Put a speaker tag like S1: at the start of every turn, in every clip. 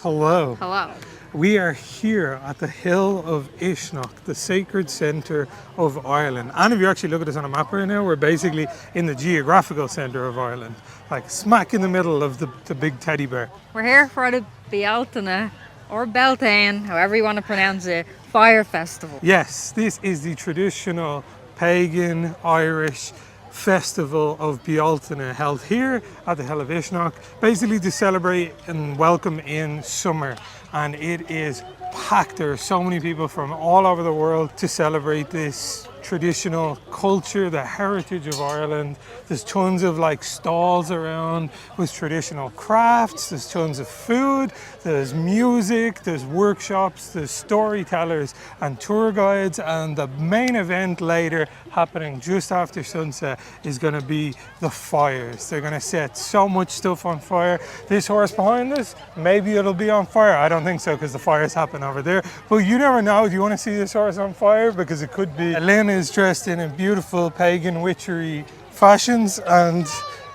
S1: Hello.
S2: Hello.
S1: We are here at the Hill of Uisneach, the sacred centre of Ireland. And if you actually look at us on a map right now, we're basically in the geographical centre of Ireland, like smack in the middle of the big teddy bear.
S2: We're here for the Bealtaine, or Bealtaine, however you want to pronounce it, Fire Festival.
S1: Yes, this is the traditional pagan Irish festival of Bealtaine held here at the Hill of Uisneach, basically to celebrate and welcome in summer. And it is packed. There are so many people from all over the world to celebrate this traditional culture, the heritage of Ireland. There's tons of stalls around with traditional crafts, there's tons of food, there's music, there's workshops, there's storytellers and tour guides, and the main event later, happening just after sunset, is going to be the fires. They're going to set so much stuff on fire. This horse behind us, maybe it'll be on fire. I don't think so, because the fires happen over there, but you never know. Do you want to see this horse on fire? Because it could be. Lynn is dressed in beautiful pagan witchery fashions and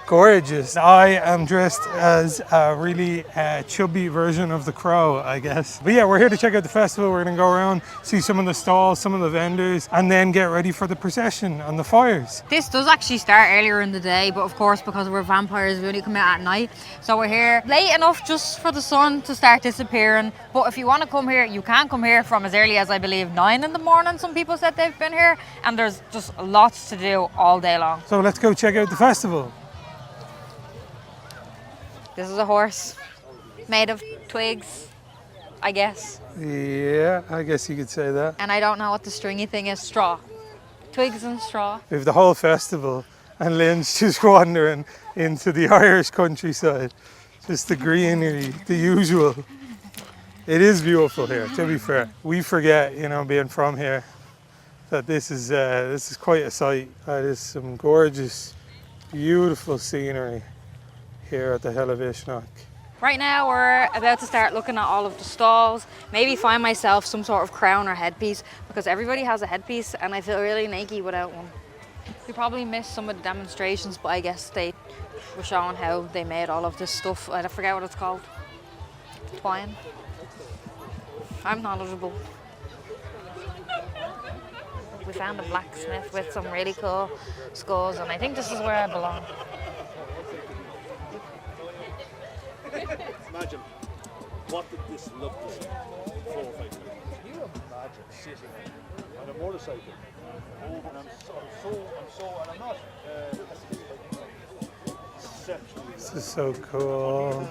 S1: gorgeous. I am dressed as a really chubby version of the Crow, I guess. But yeah, we're here to check out the festival. We're going to go around, see some of the stalls, some of the vendors, and then get ready for the procession and the fires.
S2: This does actually start earlier in the day, but of course, because we're vampires, we only come out at night. So we're here late enough just for the sun to start disappearing. But if you want to come here, you can come here from as early as, I believe, 9 in the morning. Some people said they've been here, and there's just lots to do all day long.
S1: So let's go check out the festival.
S2: This is a horse made of twigs, I guess.
S1: Yeah, I guess you could say that.
S2: And I don't know what the stringy thing is. Straw. Twigs and straw.
S1: We have the whole festival, and Lynn's just wandering into the Irish countryside. Just the greenery, the usual. It is beautiful here, to be fair. We forget, being from here, that this is quite a sight. That is some gorgeous, beautiful scenery here at the Hill of Uisneach.
S2: Right now we're about to start looking at all of the stalls, maybe find myself some sort of crown or headpiece, because everybody has a headpiece and I feel really naked without one. We probably missed some of the demonstrations, but I guess they were showing how they made all of this stuff. I forget what it's called. Twine. I'm knowledgeable. We found a blacksmith with some really cool skulls, and I think this is where I belong.
S3: Imagine, what did this look like 4 or 5 years ago? Can you imagine sitting on a motorcycle? And I'm not sexually.
S1: This is so cool.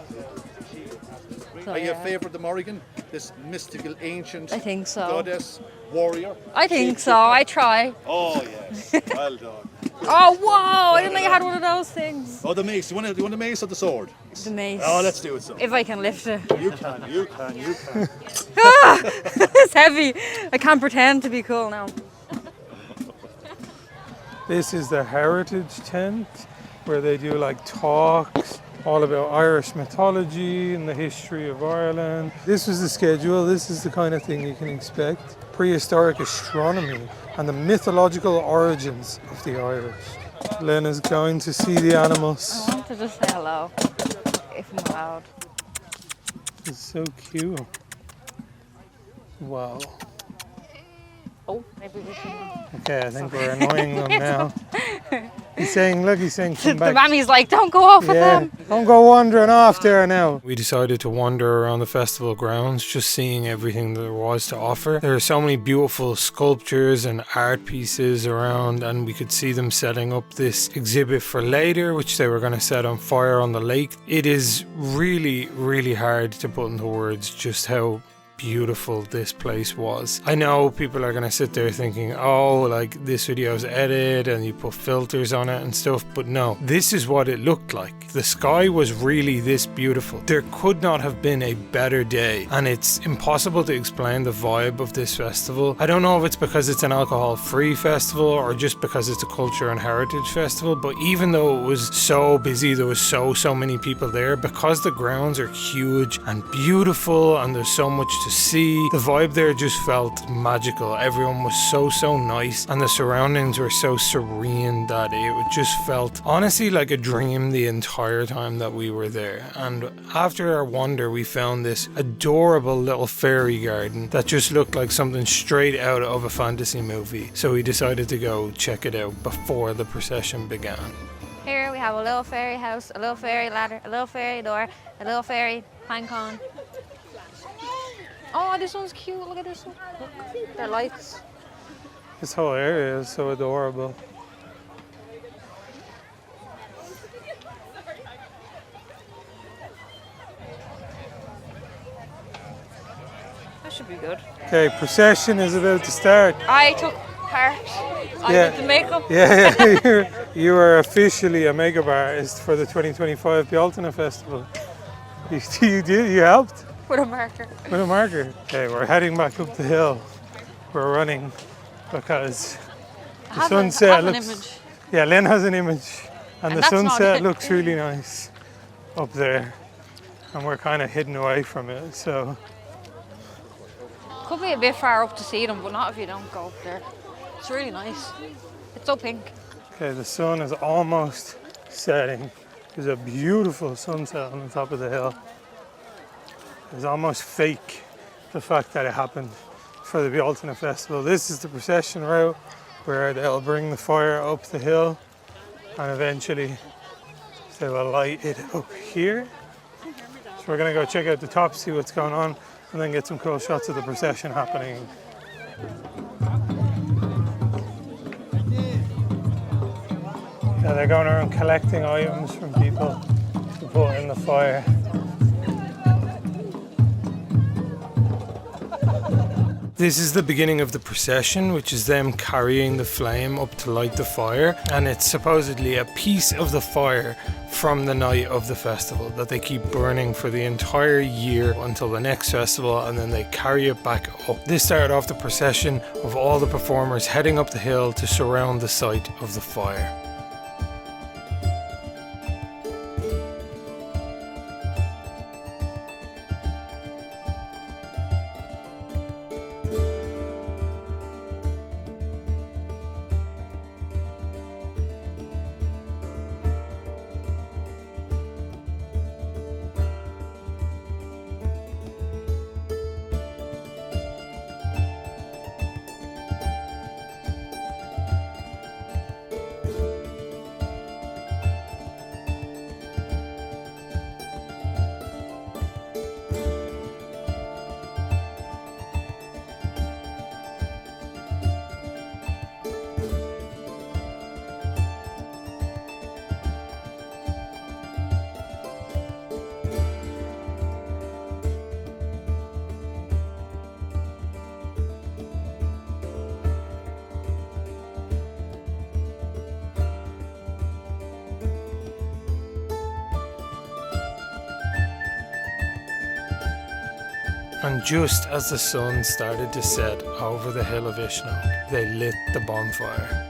S3: Are you a favourite Morrigan? This mystical, ancient
S2: I think so.
S3: goddess, warrior?
S2: I think so, I try.
S3: Oh yes, well done.
S2: Oh, whoa! I didn't know you had one of those things.
S3: Oh, the mace. Do you want the mace or the sword?
S2: The mace.
S3: Oh, let's do it so.
S2: If I can lift it.
S3: You can.
S2: It's heavy. I can't pretend to be cool now.
S1: This is the heritage tent where they do talks all about Irish mythology and the history of Ireland. This was the schedule. This is the kind of thing you can expect. Prehistoric astronomy and the mythological origins of the Irish. Lynn is going to see the animals.
S2: I want to just say hello, if I'm allowed.
S1: It's so cute. Wow.
S2: Oh, maybe we can...
S1: Okay, I think we're annoying them now. He's saying, come back.
S2: The mammy's like, don't go off with them.
S1: Don't go wandering off there now. We decided to wander around the festival grounds, just seeing everything there was to offer. There are so many beautiful sculptures and art pieces around, and we could see them setting up this exhibit for later, which they were going to set on fire on the lake. It is really, really hard to put into words just how beautiful this place was. I know people are going to sit there thinking, oh, this video's edited and you put filters on it and stuff, but no, this is what it looked like. The sky was really this beautiful. There could not have been a better day, and it's impossible to explain the vibe of this festival. I don't know if it's because it's an alcohol-free festival or just because it's a culture and heritage festival, but even though it was so busy, there was so many people there, because the grounds are huge and beautiful and there's so much to to see. The vibe there just felt magical. Everyone was so nice, and the surroundings were so serene that it just felt honestly like a dream the entire time that we were there. And after our wander, we found this adorable little fairy garden that just looked like something straight out of a fantasy movie. So we decided to go check it out before the procession began.
S2: Here we have a little fairy house, a little fairy ladder, a little fairy door, a little fairy hang con. Oh, this one's cute. Look at this one. Look, they're lights.
S1: This whole area is so adorable.
S2: That should be good.
S1: Okay, procession is about to start.
S2: I took part. I
S1: Yeah.
S2: did the makeup.
S1: Yeah, you are officially a makeup artist for the 2025 Bealtaine Festival. You helped
S2: With a marker.
S1: with a marker. Okay, we're heading back up the hill. We're running because the sunset
S2: I have an
S1: looks.
S2: image.
S1: Yeah, Lynn has an image, and the
S2: that's not
S1: sunset
S2: it.
S1: looks really nice up there, and we're kind of hidden away from it. So
S2: Could be a bit far up to see them, but not if you don't go up there. It's really nice. It's so pink.
S1: okay, the sun is almost setting. There's a beautiful sunset on the top of the hill. It's almost fake, the fact that it happened for the Bealtaine Festival. This is the procession route where they'll bring the fire up the hill and eventually they will light it up here. So we're gonna go check out the top, see what's going on, and then get some cool shots of the procession happening. Yeah, they're going around collecting items from people to put in the fire. This is the beginning of the procession, which is them carrying the flame up to light the fire, and it's supposedly a piece of the fire from the night of the festival that they keep burning for the entire year until the next festival, and then they carry it back up. This started off the procession of all the performers heading up the hill to surround the site of the fire. And just as the sun started to set over the hill of Uisneach, they lit the bonfire.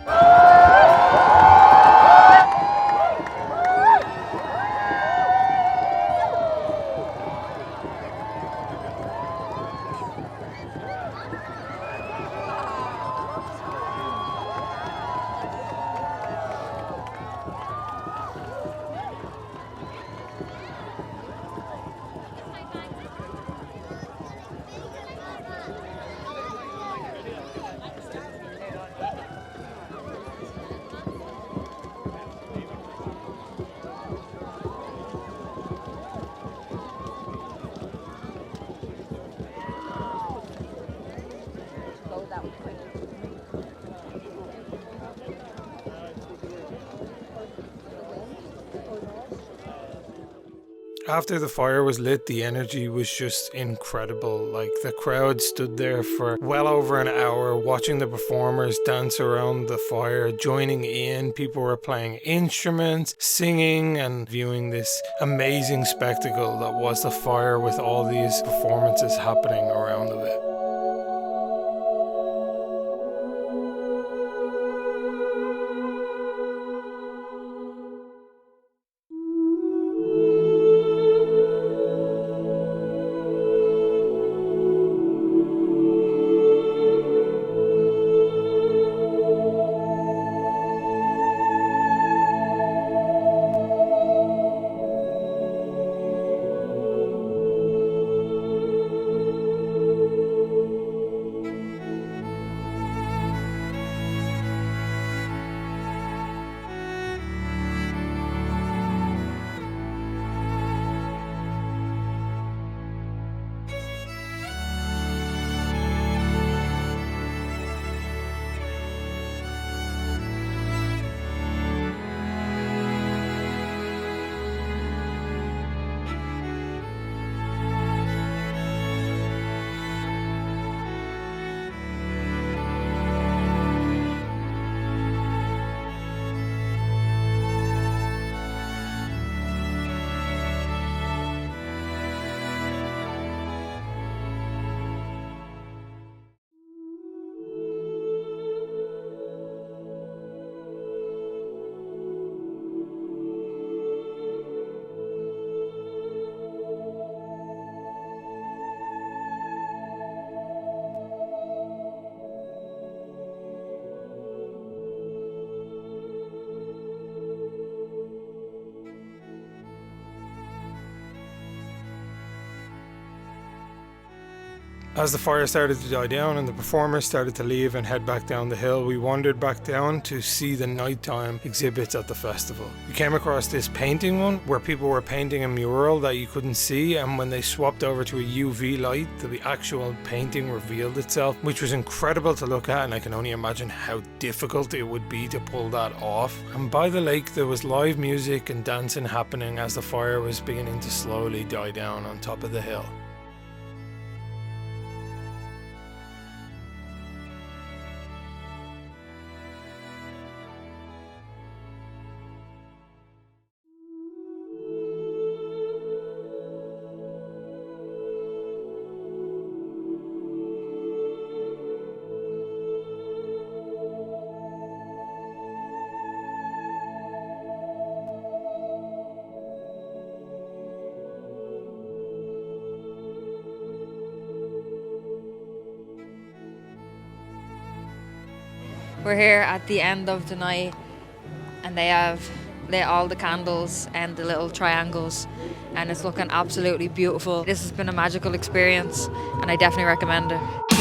S1: After the fire was lit, the energy was just incredible. Like, the crowd stood there for well over an hour watching the performers dance around the fire, joining in. People were playing instruments, singing, and viewing this amazing spectacle that was the fire with all these performances happening around of it. As the fire started to die down and the performers started to leave and head back down the hill, we wandered back down to see the nighttime exhibits at the festival. We came across this painting one where people were painting a mural that you couldn't see, and when they swapped over to a UV light, the actual painting revealed itself, which was incredible to look at, and I can only imagine how difficult it would be to pull that off. And by the lake there was live music and dancing happening as the fire was beginning to slowly die down on top of the hill.
S2: We're here at the end of the night and they have lit all the candles and the little triangles and it's looking absolutely beautiful. This has been a magical experience and I definitely recommend it.